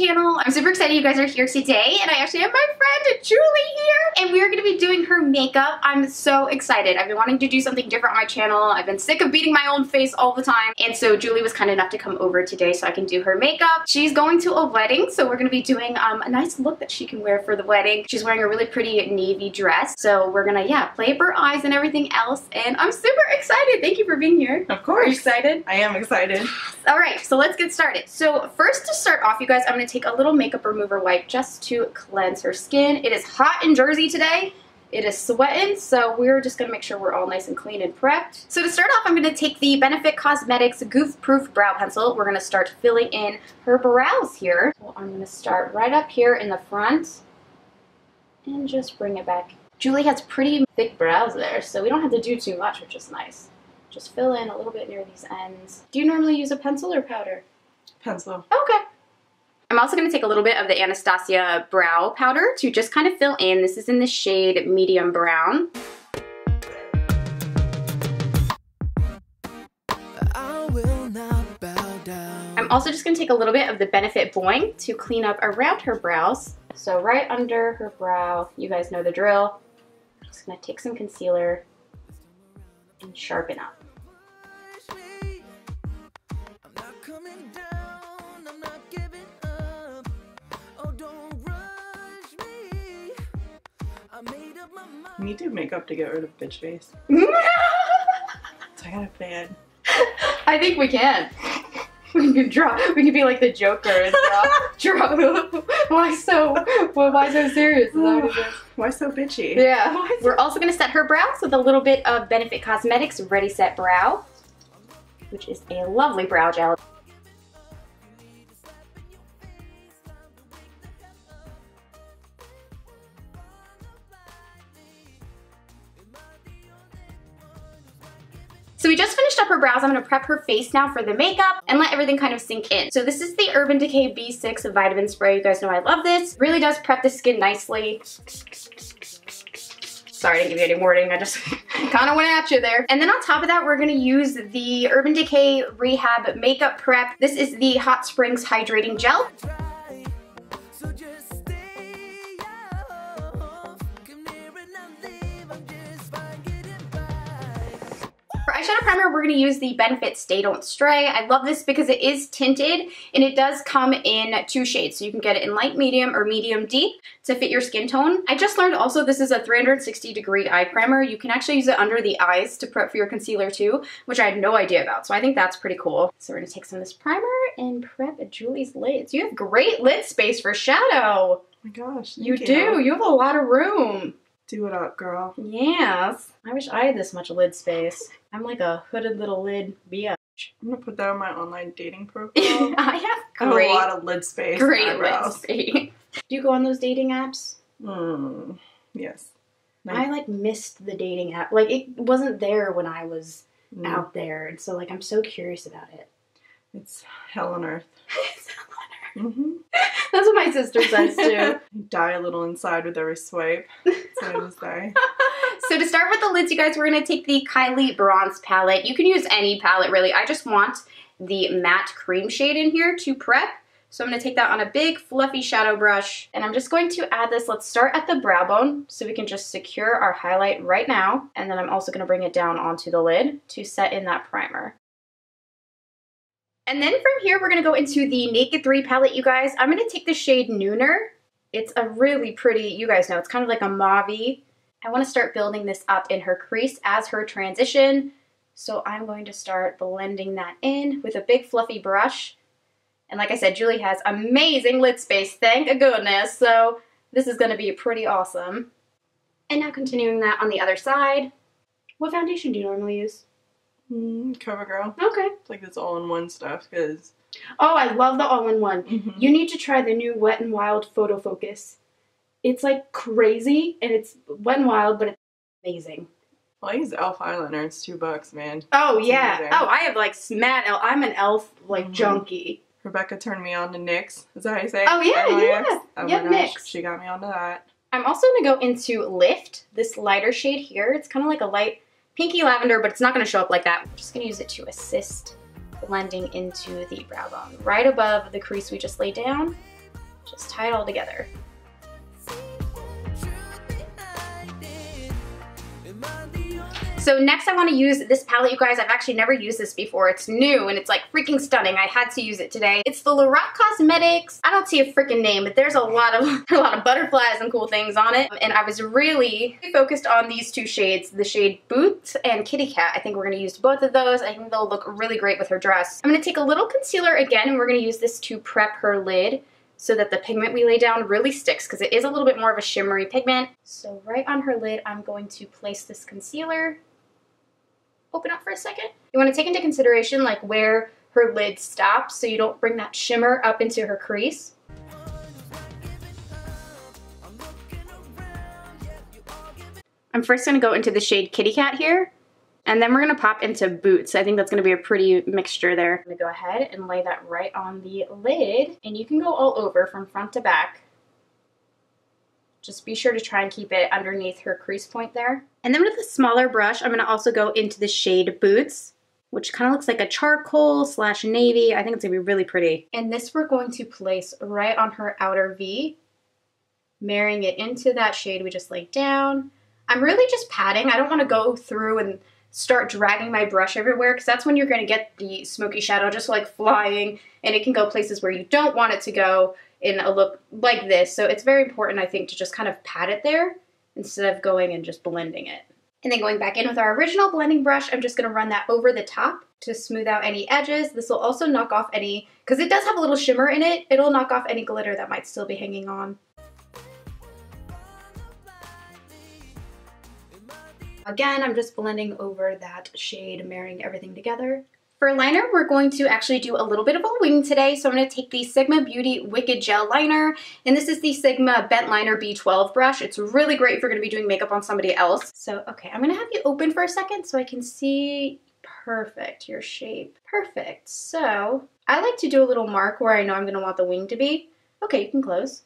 channel. I'm super excited you guys are here today, and I actually have my friend Julie here, and we are going to be doing her makeup. I'm so excited. I've been wanting to do something different on my channel. I've been sick of beating my own face all the time, and so Julie was kind enough to come over today so I can do her makeup. She's going to a wedding, so we're going to be doing a nice look that she can wear for the wedding. She's wearing a really pretty navy dress, so we're gonna, yeah, play up her eyes and everything else, and I'm super excited. Thank you for being here. Of course. Are you excited? I am excited. All right, so let's get started. So first, to start off, you guys, I'm going to take a little makeup remover wipe just to cleanse her skin. It is hot in Jersey today. It is sweating, so we're just going to make sure we're all nice and clean and prepped. So to start off, I'm going to take the Benefit Cosmetics Goof Proof Brow Pencil. We're going to start filling in her brows here. So I'm going to start right up here in the front and just bring it back. Julie has pretty thick brows there, so we don't have to do too much, which is nice. Just fill in a little bit near these ends. Do you normally use a pencil or powder? Pencil. Okay. I'm also going to take a little bit of the Anastasia brow powder to just kind of fill in. This is in the shade medium brown. I will not bow down. I'm also just going to take a little bit of the Benefit BOIING to clean up around her brows. So right under her brow, you guys know the drill. I'm just going to take some concealer and sharpen up. You need to do makeup to get rid of bitch face. So I got a fan. I think we can. We can be like the Joker and draw. Why so serious? Is that what it is? Why so bitchy? Yeah. We're also going to set her brows with a little bit of Benefit Cosmetics Ready Set Brow, which is a lovely brow gel. So we just finished up her brows. I'm going to prep her face now for the makeup and let everything kind of sink in. So this is the Urban Decay B6 Vitamin Spray. You guys know I love this. Really does prep the skin nicely. Sorry, I didn't give you any warning. I just kind of went at you there. And then on top of that, we're going to use the Urban Decay Rehab Makeup Prep. This is the Hot Springs Hydrating Gel. For eyeshadow primer, we're going to use the Benefit Stay Don't Stray. I love this because it is tinted and it does come in 2 shades. So you can get it in light medium or medium deep to fit your skin tone. I just learned also this is a 360-degree eye primer. You can actually use it under the eyes to prep for your concealer too, which I had no idea about. So I think that's pretty cool. So we're going to take some of this primer and prep Julie's lids. You have great lid space for shadow. Oh my gosh. You do. You have a lot of room. Do it up, girl. Yes. I wish I had this much lid space. I'm like a hooded little lid biatch. I'm gonna put that on my online dating profile. I have a lot of lid space. Great lid space. Do you go on those dating apps? Yes. I like missed the dating app. Like it wasn't there when I was out there, and so like I'm so curious about it. It's hell on earth. It's hell on earth. That's what my sister says too. Die a little inside with every swipe. That's what I just say. So to start with the lids, you guys, we're going to take the Kylie Bronze Palette. You can use any palette, really. I just want the matte cream shade in here to prep. So I'm going to take that on a big, fluffy shadow brush. And I'm just going to add this. Let's start at the brow bone so we can just secure our highlight right now. And then I'm also going to bring it down onto the lid to set in that primer. And then from here, we're going to go into the Naked 3 palette, you guys. I'm going to take the shade Nooner. It's a really pretty, you guys know, it's kind of like a mauve-y. I want to start building this up in her crease as her transition. So I'm going to start blending that in with a big fluffy brush. And like I said, Julie has amazing lid space, thank goodness. So this is going to be pretty awesome. And now continuing that on the other side. What foundation do you normally use? CoverGirl. Okay. It's like this all-in-one stuff because... Oh, I love the all-in-one. You need to try the new Wet n Wild Photo Focus. It's like crazy, and it's Wet n Wild, but it's amazing. Well, I use e.l.f. eyeliner. It's $2, man. Oh, it's yeah. amazing. Oh, I have like mad e.l.f. I'm an e.l.f. like junkie. Rebecca turned me on to NYX. Is that how you say it? Oh, yeah, yeah. Oh yeah, my gosh, NYX. she got me onto that. I'm also going to go into Lift, this lighter shade here. It's kind of like a light pinky lavender, but it's not going to show up like that. I'm just going to use it to assist blending into the brow bone. Right above the crease we just laid down. Just tie it all together. So next I want to use this palette, you guys. I've actually never used this before. It's new and it's like freaking stunning. I had to use it today. It's the LORAC Cosmetics. I don't see a freaking name, but there's a lot of butterflies and cool things on it. And I was really focused on these two shades, the shade Boot and Kitty Cat. I think we're going to use both of those. I think they'll look really great with her dress. I'm going to take a little concealer again, and we're going to use this to prep her lid, so that the pigment we lay down really sticks, because it is a little bit more of a shimmery pigment. So right on her lid, I'm going to place this concealer. Open up for a second. You want to take into consideration like where her lid stops, so you don't bring that shimmer up into her crease. I'm first going to go into the shade Kitty Cat here, and then we're going to pop into Boots. I think that's going to be a pretty mixture there. I'm going to go ahead and lay that right on the lid, and you can go all over from front to back. Just be sure to try and keep it underneath her crease point there. And then with a smaller brush, I'm going to also go into the shade Boots, which kind of looks like a charcoal / navy. I think it's going to be really pretty. And this we're going to place right on her outer V, marrying it into that shade we just laid down. I'm really just patting. I don't want to go through and start dragging my brush everywhere, because that's when you're going to get the smoky shadow just like flying, and it can go places where you don't want it to go in a look like this. So it's very important, I think, to just kind of pat it there instead of going and just blending it. And then going back in with our original blending brush, I'm just going to run that over the top to smooth out any edges. This will also knock off any, because it does have a little shimmer in it, it'll knock off any glitter that might still be hanging on. Again, I'm just blending over that shade, marrying everything together. For liner, we're going to actually do a little bit of a wing today. So I'm going to take the Sigma Beauty Wicked Gel Liner, and this is the Sigma Bent Liner B12 brush. It's really great if you're going to be doing makeup on somebody else. So, okay, I'm going to have you open for a second so I can see perfect your shape. Perfect. So I like to do a little mark where I know I'm going to want the wing to be. Okay, you can close.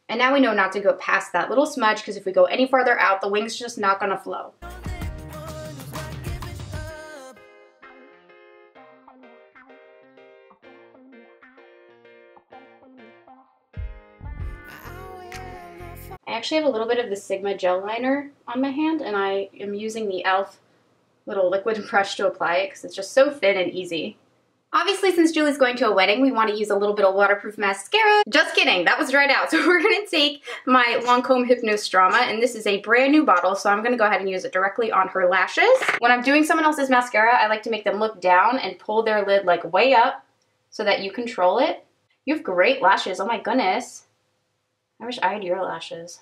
And now we know not to go past that little smudge, because if we go any farther out, the wing's just not going to flow. I actually have a little bit of the Sigma gel liner on my hand, and I am using the e.l.f. little liquid brush to apply it because it's just so thin and easy. Obviously, since Julie's going to a wedding, we want to use a little bit of waterproof mascara. Just kidding, that was dried out. So we're going to take my Lancome Hypnose Drama, and this is a brand new bottle, so I'm going to go ahead and use it directly on her lashes. When I'm doing someone else's mascara, I like to make them look down and pull their lid like way up so that you control it. You have great lashes, oh my goodness. I wish I had your lashes.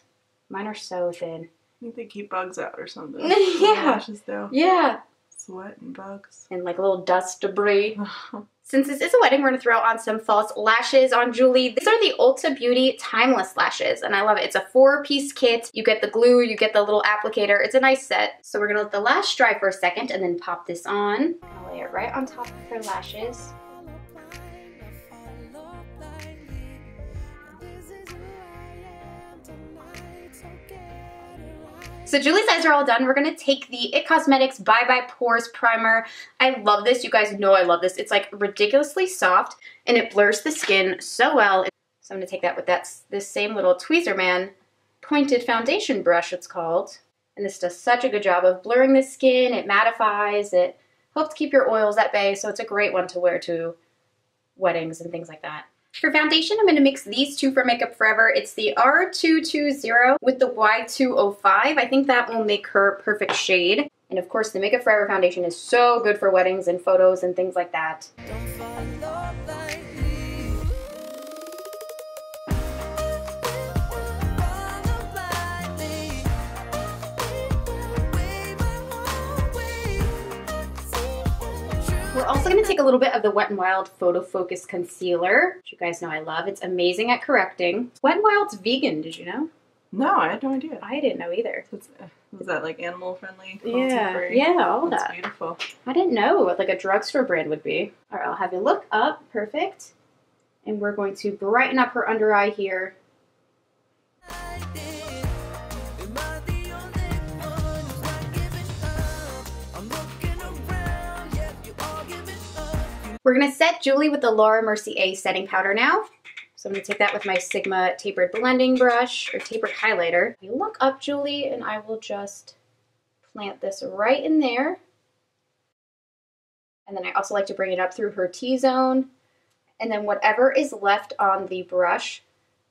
Mine are so thin. I think they keep bugs out or something. Yeah. Lashes do. Yeah. Sweat and bugs. And like little dust debris. Since this is a wedding, we're going to throw on some false lashes on Julie. These are the Ulta Beauty Timeless Lashes, and I love it. It's a 4-piece kit. You get the glue, you get the little applicator. It's a nice set. So we're going to let the lash dry for a second and then pop this on. I'll lay it right on top of her lashes. So Julie's eyes are all done. We're going to take the IT Cosmetics Bye Bye Pores Primer. I love this. You guys know I love this. It's like ridiculously soft, and it blurs the skin so well. So I'm going to take that with this same little Tweezerman pointed foundation brush, it's called. And this does such a good job of blurring the skin. It mattifies. It helps keep your oils at bay. So it's a great one to wear to weddings and things like that. For foundation, I'm going to mix these two for Makeup Forever. It's the R220 with the Y205. I think that will make her perfect shade. And of course, the Makeup Forever foundation is so good for weddings and photos and things like that. We're also going to take a little bit of the Wet n Wild Photo Focus Concealer, which you guys know I love. It's amazing at correcting. Wet n Wild's vegan, did you know? No, I had no idea. I didn't know either. Was that like animal friendly? Yeah, yeah, all That's that. beautiful. I didn't know what like a drugstore brand would be. All right, I'll have you look up. Perfect. And we're going to brighten up her under eye here. We're going to set Julie with the Laura Mercier setting powder now. So So I'm going to take that with my Sigma Tapered blending brush, or Tapered highlighter. You look up, Julie, and I will just plant this right in there. And then I also like to bring it up through her T-zone. And then whatever is left on the brush,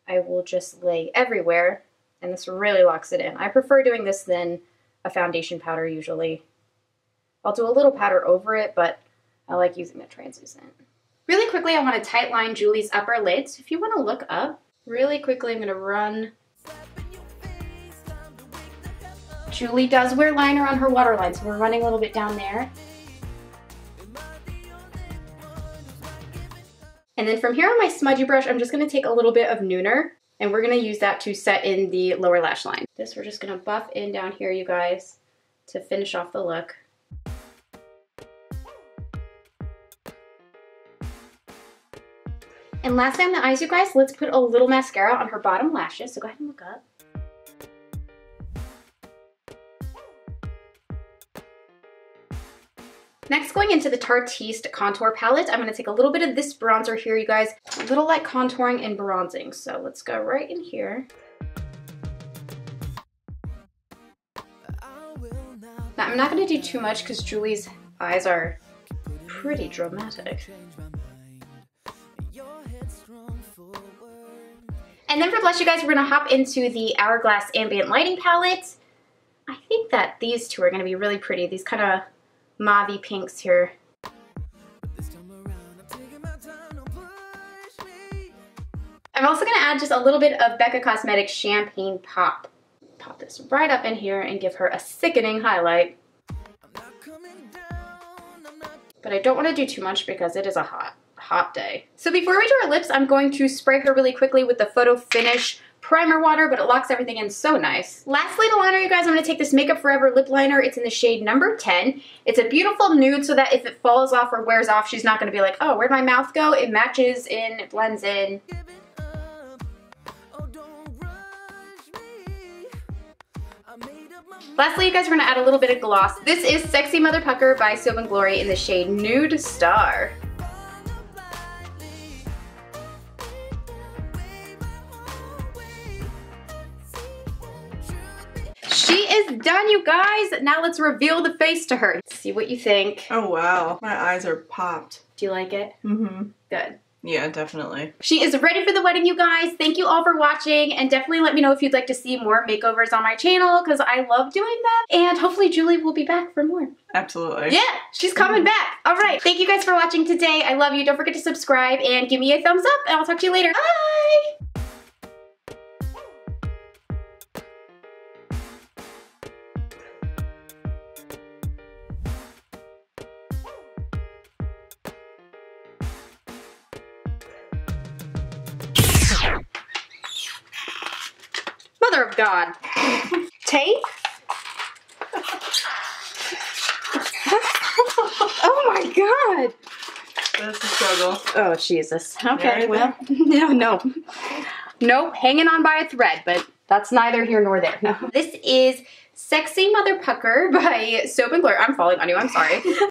I will just lay everywhere. And this really locks it in. I prefer doing this than a foundation powder usually. I'll do a little powder over it, but I like using the translucent. Really quickly, I want to tight line Julie's upper lid. So if you want to look up, really quickly I'm going to run. Julie does wear liner on her waterline, so we're running a little bit down there. And then from here on my smudgy brush, I'm just going to take a little bit of Nooner, and we're going to use that to set in the lower lash line. This we're just going to buff in down here, you guys, to finish off the look. And lastly on the eyes, you guys, let's put a little mascara on her bottom lashes. So go ahead and look up. Next, going into the Tarteist contour palette, I'm going to take a little bit of this bronzer here, you guys. A little like contouring and bronzing. So let's go right in here. Now, I'm not going to do too much because Julie's eyes are pretty dramatic. And then for blush, you guys, we're going to hop into the Hourglass Ambient Lighting Palette. I think that these two are going to be really pretty. These kind of mauve pinks here. I'm also going to add just a little bit of BECCA Cosmetics Champagne Pop. Pop this right up in here and give her a sickening highlight. But I don't want to do too much because it is a hot day. So before we do our lips, I'm going to spray her really quickly with the Photo Finish primer water, but it locks everything in so nice. Lastly, the liner, you guys, I'm going to take this Makeup Forever lip liner. It's in the shade number 10. It's a beautiful nude so that if it falls off or wears off, she's not going to be like, oh, where'd my mouth go? It matches in, it blends in. Lastly, you guys, we're going to add a little bit of gloss. This is Sexy Mother Pucker by Soap & Glory in the shade Nude Star. She is done, you guys. Now let's reveal the face to her. See what you think. Oh, wow. My eyes are popped. Do you like it? Mm-hmm. Good. Yeah, definitely. She is ready for the wedding, you guys. Thank you all for watching, and definitely let me know if you'd like to see more makeovers on my channel because I love doing them, and hopefully Julie will be back for more. Absolutely. Yeah, she's coming back. All right. Thank you guys for watching today. I love you. Don't forget to subscribe and give me a thumbs up, and I'll talk to you later. Bye! Mother of God. Tape? Oh my God. That's a struggle. Oh, Jesus. Okay, well, no. Nope, hanging on by a thread, but that's neither here nor there. No. This is Sexy Mother Pucker by Soap & Glory. I'm falling on you, I'm sorry.